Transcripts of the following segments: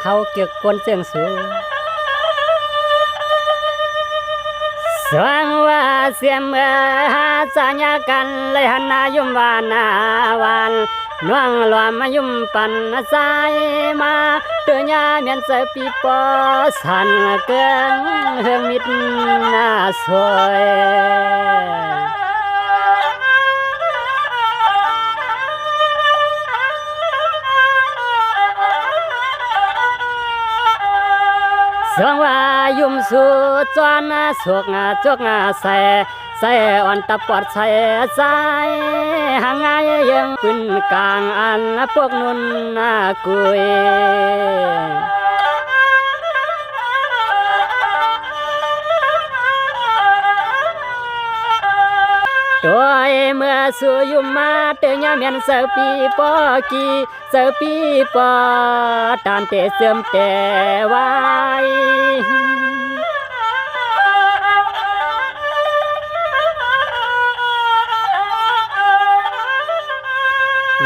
เขาเกี่ยวกวนเสียงสูงสว่างว่าเสียมสัญญากันเลยหันนายุมวานาวันน่วงลวมมายุมปันสายมาเตือนยาเมียนเสปีปอสันเกิงเฮงมิดนาสวยสว่างว่ายุมสู่จวนสวกจกใส่อ่อนตะปอดใส่ใจหางไงยังปืนกลางอันพวกนุ่นกุยตัวเมื่อสู่ยุมมาเตยาเมียนเสปีปอกีเสปีปอตานเตเสื่อมแต่ไว้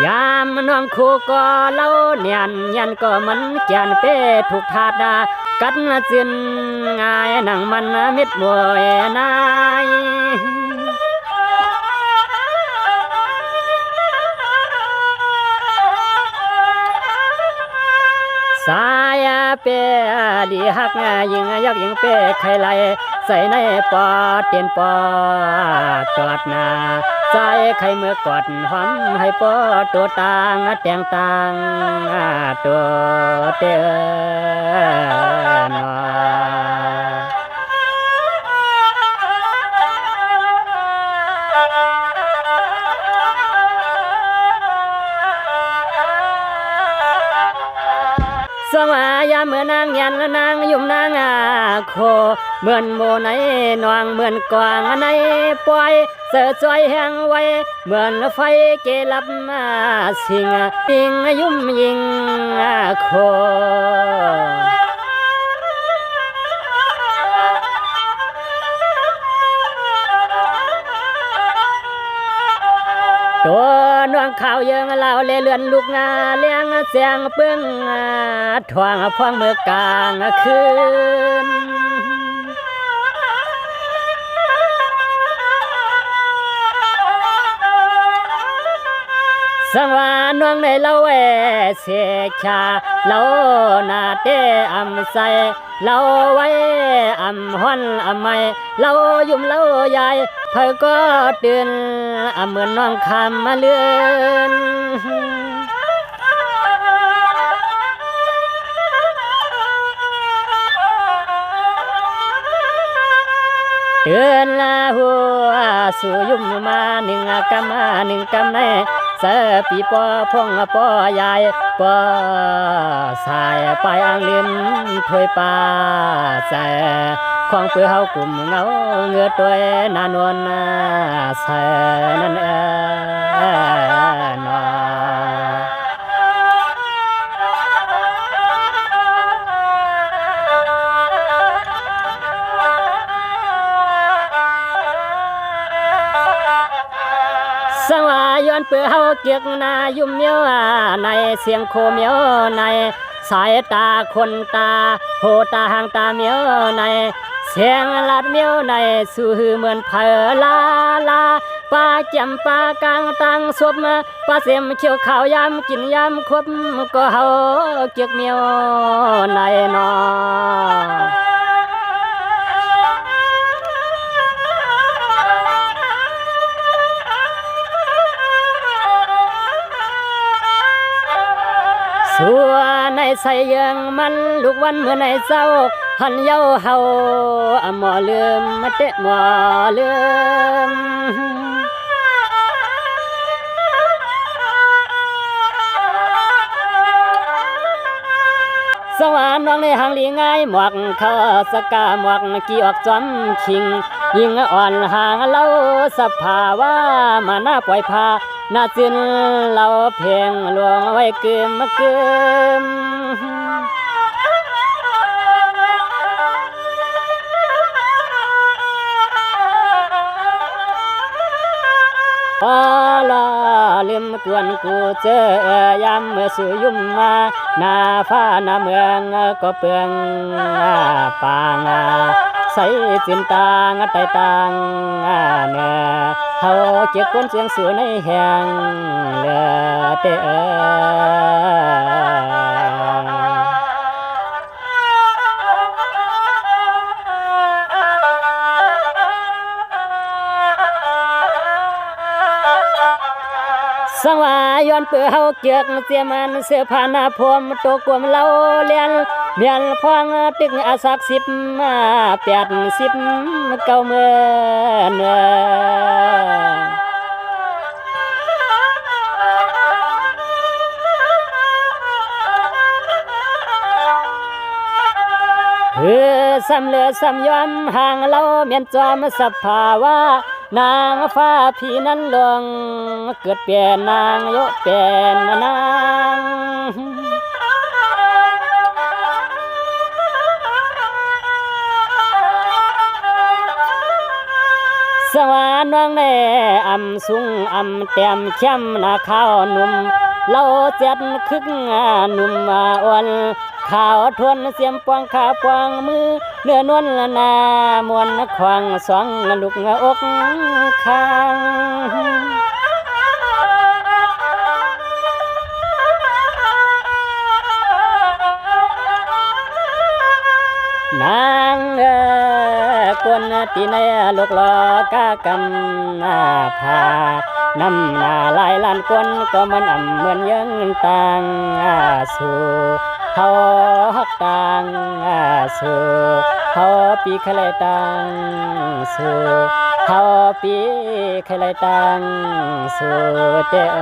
ยามน้องคู่ก็เล่าเนียนยันก็มันแกนเป้ถูกทาดากัดจินง่ายนังมันมิดมวยนายสายเป้ดีหักยิงยักยิงเป้ไข่ไหลใส่ในปอดเตียนปอดจอดนาใจไข่เมื่อกอดหอมให้ปอตัวต่างแต่งต่างตัวเตือนสวายาเมื่อนางยันนางยุ่มนางโคเหมือนโมในนวงเหมือนกวางในปล่อยเสือจอยแห้งไว้เหมือนไฟเกลับสิงติงยุ่มยิงโคตัวนวงข่าวยังเล่าเลื่อนลูกงาเลี้ยงเสียงเปิ้งทวงพวงเมื่อกลางคืนสังวานวงในเล่าเสียชาเล่านาเตอำใสเล่าไว้อำฮ้อนอำไม่เล่ายุ่มเล่าใหญ่เธอก็เตือนเหมือนน้องคำมาเลื่อนเตือนละหัวสู่ยุ่มมาหนึ่งกำในเสปีปอพงปอใหญ่ปอสายไปอ่างลิมถวยป่าใส่ของเปื่อเฮากลุ่มเงาเงือตัวนานวลใส่นั่นนอสวาย้อนเปื่อเฮาเกียกนายุ่มเมียวในเสียงโคเมียวในสายตาคนตาโหตาหางตาเมียวในเสียงลาดเมียวในสู่เหมือนเผอลาปลาแจ่มปลากลางตังสบปลาเสียมเขียวขาวยำกินยำครบก็เฮาเกียกเมียวในนอสัวในใส่ยังมันลูกวันเมื่อในเจ้าหันเย้าเฮาหมอลืมมาเตะหมอลืมสวรรค์น้องในหางลีง่ายหมวกเขาสกาหมวกกี่ออกจอมคิงยิงอ่อนห่างเล่าสภาว่ามาหน้าปล่อยพาหน้าจินเราเพียงลวงไว้เกิมอ พอลอลืมกวนกูเจอยามเมื่อสู่ยุ่มมาหน้าฟ้าหน้าเมืองก็เปลืองปางใส่จินตางไตตางเนื้อเฮาเก็บคนเสียงสู่ในแห่งเหลือเตสังวาย้อนเปือเฮาเกียกเสียมันเสื้อผ้าหน้าพรมตกกวมเล่าเลียนเมียนพองตึกอาศักสิบ80เก้าเมื่อเนื้ซ้ำเลือซ้ำย้อมห่างเราเมียนจอมสภาวะนางฟ้าพี่นั้นลวงเกิดเปลี่ยนนางโยเปลี่ยนนางสวรรค์น้องแน่อำสูงอำเต็มเข้มนาข้าวหนุ่มเล่าเจ็ดคึกหนุ่มอ่อนข่าวทวนเสียมปวงขาปวงมือเนื้อนวลนามวนขวางสองลูกอกข้างนางกวนตีในลูกหลอกากำพานำหน้าลายล้านคนก็มันเหมือนยังต่างสู่เฮาฮักต่างสู่เฮาปีใครต่างสู่เฮาปีใครต่างสู่เด้อ